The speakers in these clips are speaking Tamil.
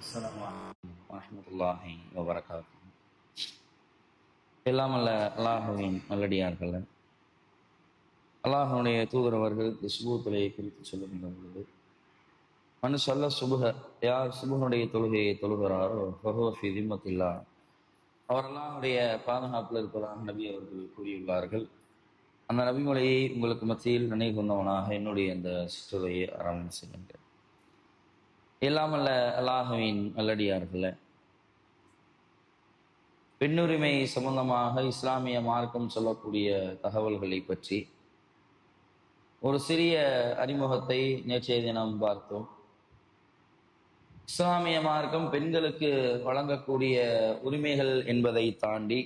அஸ்ஸலாமு அலைக்கும் வரஹ்மத்துல்லாஹி வபரகாத்துஹு. எல்லாம் அல்ல அல்லாஹுவின் நல்லடியார்கள், அல்லாஹ்வுடைய தூதர் அவர்கள் இந்த சுபூத்துலையை குறித்து சொல்லுகின்ற பொழுது, மனு சொல்ல சுபுக, யார் சுபுனுடைய தொழுகையை தொழுகிறாரோ ஃபஹுவ ஃபி திம்மத்தில்லாஹ், அவர் அல்லாஹ்வுடைய பாதுகாப்பில் இருப்பதாக நபி அவர்கள் கூறியுள்ளார்கள். அந்த நபிமொழியை உங்களுக்கு மத்தியில் நினைவு கொண்டவனாக என்னுடைய இந்த சிற்றுரையை ஆரம்பம் செய்கின்றேன். எல்லாம் அல்ல அல்லாஹுவின் நல்லடியார்களே, பெண்ணுரிமை சம்பந்தமாக இஸ்லாமிய மார்க்கம் சொல்லக்கூடிய தகவல்களை பற்றி ஒரு சிறிய அறிமுகத்தை நேற்றைய தினம் பார்த்தோம். இஸ்லாமிய மார்க்கம் பெண்களுக்கு வழங்கக்கூடிய உரிமைகள் என்பதை தாண்டி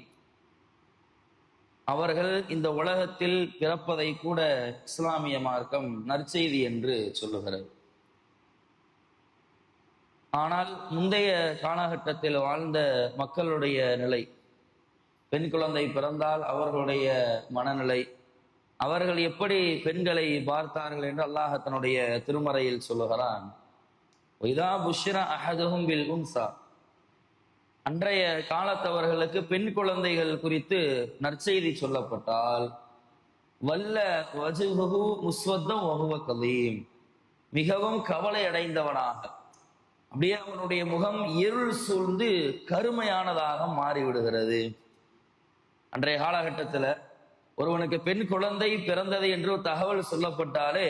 அவர்கள் இந்த உலகத்தில் பிறப்பதை கூட இஸ்லாமிய மார்க்கம் நற்செய்தி என்று சொல்லுகிறது. ஆனால் முந்தைய காலகட்டத்தில் வாழ்ந்த மக்களுடைய நிலை, பெண் குழந்தை பிறந்தால் அவர்களுடைய மனநிலை, அவர்கள் எப்படி பெண்களை பார்த்தார்கள் என்று அல்லாஹ் தன்னுடைய திருமறையில் சொல்லுகிறான். இதா புஷ்ர அஹதுஹும் பில் உன்சா, அன்றைய காலத்தவர்களுக்கு பெண் குழந்தைகள் குறித்து நற்செய்தி சொல்லப்பட்டால், வல்ல வஜ்ஹுஹு முஸ்வத்தம் வஹுவ கலீம், மிகவும் கவலை அடைந்தவனாக, அப்படியே அவனுடைய முகம் இருள் சூழ்ந்து கருமையானதாக மாறிவிடுகிறது. அன்றைய காலகட்டத்தில் ஒருவனுக்கு பெண் குழந்தை பிறந்தது என்று தகவல் சொல்லப்பட்டாலே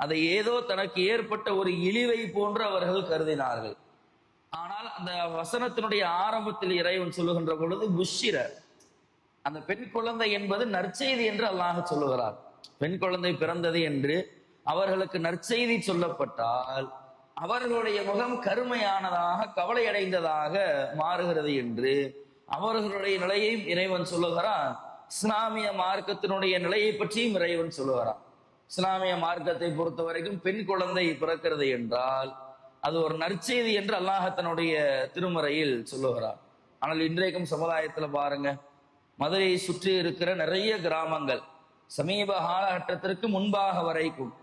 அதை ஏதோ தனக்கு ஏற்பட்ட ஒரு இழிவை போன்று அவர்கள் கருதினார்கள். ஆனால் அந்த வசனத்தினுடைய ஆரம்பத்தில் இறைவன் சொல்லுகின்ற பொழுது புஷ்ஷிர, அந்த பெண் குழந்தை என்பது நற்செய்தி என்று அல்லாஹ் சொல்லுகிறார். பெண் குழந்தை பிறந்தது என்று அவர்களுக்கு நற்செய்தி சொல்லப்பட்டால் அவர்களுடைய முகம் கருமையானதாக கவலை அடைந்ததாக மாறுகிறது என்று அவர்களுடைய நிலையையும் இறைவன் சொல்லுகிறான். இஸ்லாமிய மார்க்கத்தினுடைய நிலையை பற்றியும் இறைவன் சொல்லுகிறான். இஸ்லாமிய மார்க்கத்தை பொறுத்த வரைக்கும் பெண் குழந்தை பிறக்கிறது என்றால் அது ஒரு நற்செய்தி என்று அல்லாஹ் தன்னுடைய திருமறையில் சொல்லுகிறார். ஆனால் இன்றைக்கும் சமுதாயத்துல பாருங்க, மதுரையை சுற்றி இருக்கிற நிறைய கிராமங்கள் சமீப காலகட்டத்திற்கு முன்பாக வரைக்கும்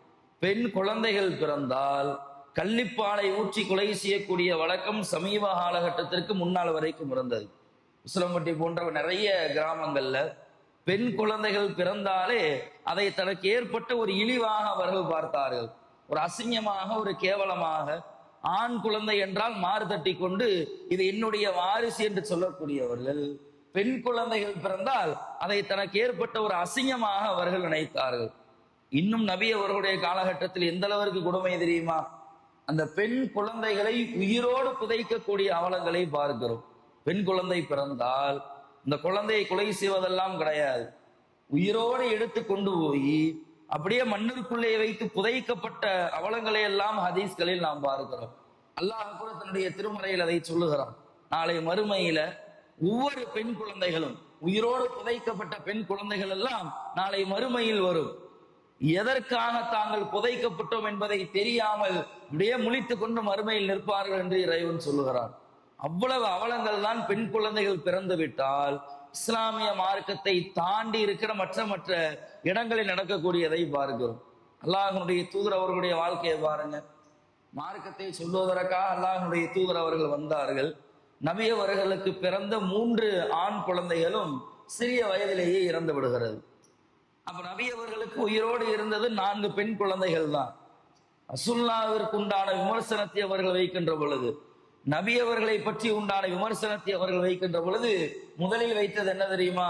பெண் குழந்தைகள் பிறந்தால் கள்ளிப்பாலை ஊற்றி கொலை செய்யக்கூடிய வழக்கம் சமீப காலகட்டத்திற்கு முன்னால் வரைக்கும் இருந்தது. உசிலம்பட்டி போன்ற நிறைய கிராமங்கள்ல பெண் குழந்தைகள் பிறந்தாலே அதை தனக்கு ஏற்பட்ட ஒரு இழிவாக அவர்கள் பார்த்தார்கள், ஒரு அசிங்கமாக, ஒரு கேவலமாக. ஆண் குழந்தை என்றால் மாறு தட்டி கொண்டு இது என்னுடைய வாரிசு என்று சொல்லக்கூடியவர்கள், பெண் குழந்தைகள் பிறந்தால் அதை தனக்கு ஏற்பட்ட ஒரு அசிங்கமாக அவர்கள் நினைத்தார்கள். இன்னும் நபி அவர்களுடைய காலகட்டத்தில் எந்த அளவிற்கு கொடுமை தெரியுமா? அந்த பெண் குழந்தைகளை உயிரோடு புதைக்கக்கூடிய அவலங்களை பார்க்கிறோம். பெண் குழந்தை பிறந்தால் இந்த குழந்தையை கொலை செய்வதெல்லாம் கிடையாது, உயிரோடு எடுத்து கொண்டு போய் அப்படியே மண்ணிற்குள்ளே வைத்து புதைக்கப்பட்ட அவலங்களை எல்லாம் ஹதீஸ்களில் நாம் பார்க்கிறோம். அல்லாஹ் கூட தன்னுடைய திருமறையில் அதை சொல்லுகிறான். நாளை மறுமையில ஒவ்வொரு பெண் குழந்தைகளும், உயிரோடு புதைக்கப்பட்ட பெண் குழந்தைகள் எல்லாம் நாளை மறுமையில் வரும். எதற்காக தாங்கள் புதைக்கப்பட்டோம் என்பதை தெரியாமல் அப்படியே முழித்துக் கொண்டு மறுமையில் நிற்பார்கள் என்று இறைவன் சொல்லுகிறான். அவ்வளவு அவலங்கள் தான் பெண் குழந்தைகள் பிறந்து விட்டால் இஸ்லாமிய மார்க்கத்தை தாண்டி இருக்கிற மற்ற இடங்களில் நடக்கக்கூடியதை பார்க்கிறோம். அல்லாஹ்வுடைய தூதர் அவர்களுடைய வாழ்க்கையை பாருங்க. மார்க்கத்தை சொல்வதற்காக அல்லாஹ்வுடைய தூதர் அவர்கள் வந்தார்கள். நபி அவர்களுக்கு பிறந்த 3 ஆண் குழந்தைகளும் சிறிய வயதிலேயே இறந்து விடுகிறது. அப்ப நபி அவர்களுக்கு உயிரோடு இருந்தது 4 பெண் குழந்தைகள் தான். ரசூலுல்லாஹ்விற்கு உண்டான விமர்சனத்தை அவர்கள் வைக்கின்ற பொழுது, நபி அவர்களை பற்றி உண்டான விமர்சனத்தை அவர்கள் வைக்கின்ற பொழுது முதலில் வைத்தது என்ன தெரியுமா?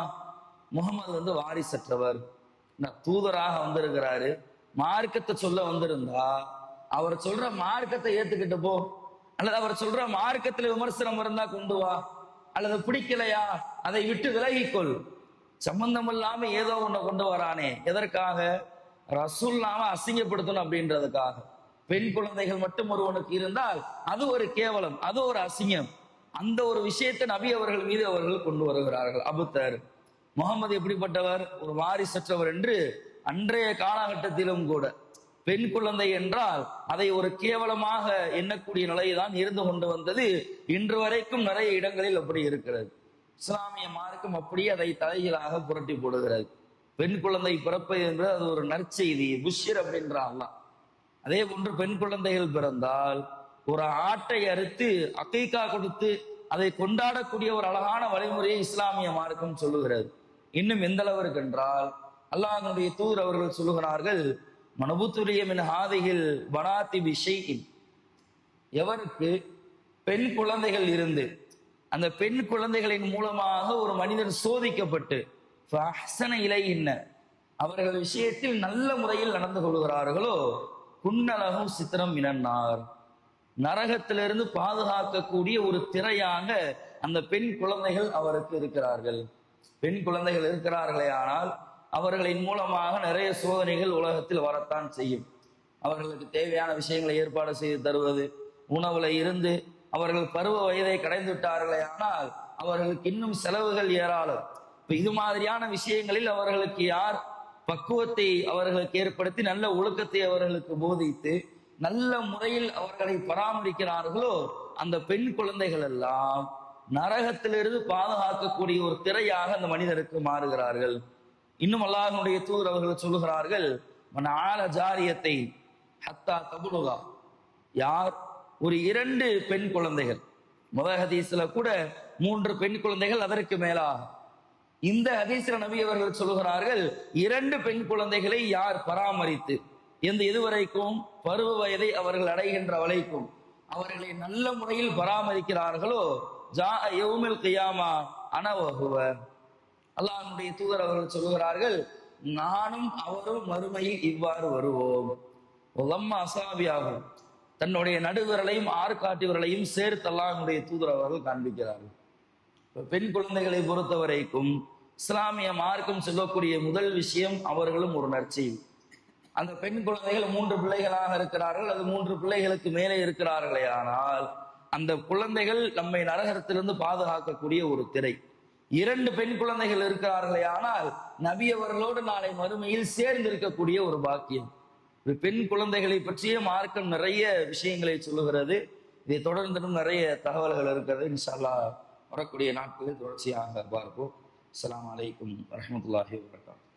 முகமது வாரிசற்றவர், தூதராக வந்திருக்கிறாரு, மார்க்கத்தை சொல்ல வந்திருந்தா அவர் சொல்ற மார்க்கத்தை ஏத்துக்கிட்டு போ, அல்லது அவர் சொல்ற மார்க்கத்துல விமர்சனம் இருந்தா கொண்டு வா, அல்லது பிடிக்கலையா அதை விட்டு விலகிக்கொள். சம்பந்தம் இல்லாம ஏதோ ஒண்ணு கொண்டு வரானே, எதற்காக? ரசூலுல்லாஹ்வை அசிங்கப்படுத்தணும் அப்படின்றதுக்காக. பெண் குழந்தைகள் மட்டும் ஒருவனுக்கு இருந்தால் அது ஒரு கேவலம், அது ஒரு அசிங்கம். அந்த ஒரு விஷயத்தை நபி அவர்கள் மீது அவர்கள் கொண்டு வருகிறார்கள். அபுத்தர், முகமது எப்படிப்பட்டவர்? ஒரு வாரிசற்றவர் என்று அன்றைய காலகட்டத்திலும் கூட பெண் குழந்தை என்றால் அதை ஒரு கேவலமாக எண்ணக்கூடிய நிலைதான் இருந்து கொண்டு வந்தது. இன்று வரைக்கும் நிறைய இடங்களில் அப்படி இருக்கிறது. இஸ்லாமிய மார்க்கம் அப்படியே அதை தலைகீழாக புரட்டி போடுகிறது. பெண் குழந்தை பிறப்பது என்பது அது ஒரு நற்செய்தி, புஷ்ஷிர் அப்படின்றான். அதே போன்று பெண் குழந்தைகள் பிறந்தால் ஒரு ஆட்டை அறுத்து அக்கீகா கொடுத்து அதை கொண்டாடக்கூடிய ஒரு அழகான வழிமுறையை இஸ்லாமிய மார்க்கம் சொல்லுகிறது. இன்னும் எந்த அளவிற்கு என்றால் அல்லாஹ்வுடைய தூதர் அவர்கள் சொல்லுகிறார்கள், மனபுத்துரிய மின் ஹாதிஹில் பனாத்தி பிஷைஇன், எவருக்கு பெண் குழந்தைகள் இருந்து அந்த பெண் குழந்தைகளின் மூலமாக ஒரு மனிதன் சோதிக்கப்பட்டு ஃபஅஹ்ஸன இலைஹின்ன, அவர்கள் விஷயத்தில் நல்ல முறையில் நடந்து கொள்கிறார்களோ, குன்னலகும் சித்திரம் மினன்னார், நரகத்திலிருந்து பாதுகாக்கக்கூடிய ஒரு திரையாக அந்த பெண் குழந்தைகள் அவருக்கு இருக்கிறார்கள். பெண் குழந்தைகள் இருக்கிறார்களே ஆனால் அவர்களின் மூலமாக நிறைய சோதனைகள் உலகத்தில் வரத்தான் செய்யும். அவர்களுக்கு தேவையான விஷயங்களை ஏற்பாடு செய்து தருவது, உணவுல இருந்து அவர்கள் பருவ வயதை கடைந்து விட்டார்களே ஆனால் அவர்களுக்கு இன்னும் செலவுகள் ஏராளம். இப்ப இது மாதிரியான விஷயங்களில் அவர்களுக்கு யார் பக்குவத்தை அவர்களுக்கு ஏற்படுத்தி நல்ல ஒழுக்கத்தை அவர்களுக்கு போதித்து நல்ல முறையில் அவர்களை பராமரிக்கிறார்களோ, அந்த பெண் குழந்தைகள் எல்லாம் நரகத்திலிருந்து பாதுகாக்கக்கூடிய ஒரு திரையாக அந்த மனிதருக்கு மாறுகிறார்கள். இன்னும் அல்லாஹ்வுடைய தூதர் அவர்கள் சொல்லுகிறார்கள், மன் ஆல ஜாரியத்தை ஹத்தா தபுலுகா, யார் ஒரு 2 பெண் குழந்தைகள், முதல் ஹதீஸ்ல கூட 3 பெண் குழந்தைகள் அதற்கு மேலாக, இந்த ஹதீஸ்ல நபி அவர்கள் சொல்லுகிறார்கள் 2 பெண் குழந்தைகளை யார் பராமரித்து எதுவரைக்கும் பருவ வயதை அவர்கள் அடைகின்ற வரைக்கும் அவர்களை நல்ல முறையில் பராமரிக்கிறார்களோ, ஜா யௌமில் கியாமா அன வஹுவ, அல்லாஹ்வுடைய தூதர் அவர்கள் சொல்லுகிறார்கள், நானும் அவரும் மறுமையில் இவ்வாறு வருவோம். அசாபியாகும், தன்னுடைய நடுவிரலையும் ஆறுகாட்டி விரலையும் சேர்த்து அல்லாஹ்வுடைய தூதர் அவர்கள் காண்பிக்கிறார்கள். பெண் குழந்தைகளை பொறுத்த வரைக்கும் இஸ்லாமிய மார்க்கம் சொல்லக்கூடிய முதல் விஷயம் அவர்களும் ஒரு நற்செய்தி. அந்த பெண் குழந்தைகள் 3 பிள்ளைகளாக இருக்கிறார்கள், அது 3 பிள்ளைகளுக்கு மேலே இருக்கிறார்களே ஆனால் அந்த குழந்தைகள் நம்மை நரகத்திலிருந்து பாதுகாக்கக்கூடிய ஒரு திரை. 2 பெண் குழந்தைகள் இருக்கிறார்களே ஆனால் நபி அவர்களோடு நாளை மறுமையில் சேர்ந்து இருக்கக்கூடிய ஒரு பாக்கியம். பெண் குழந்தைகளை பற்றிய மார்க்கம் நிறைய விஷயங்களை சொல்லுகிறது. இதை தொடர்ந்தும் நிறைய தகவல்கள் இருக்கிறது. இன்ஷா அல்லாஹ் வரக்கூடிய நாட்களில் தொடர்ச்சியாக பார்ப்போம். அஸ்ஸலாமு அலைக்கும் வரஹ்மத்துல்லாஹி வபரகாத்துஹு.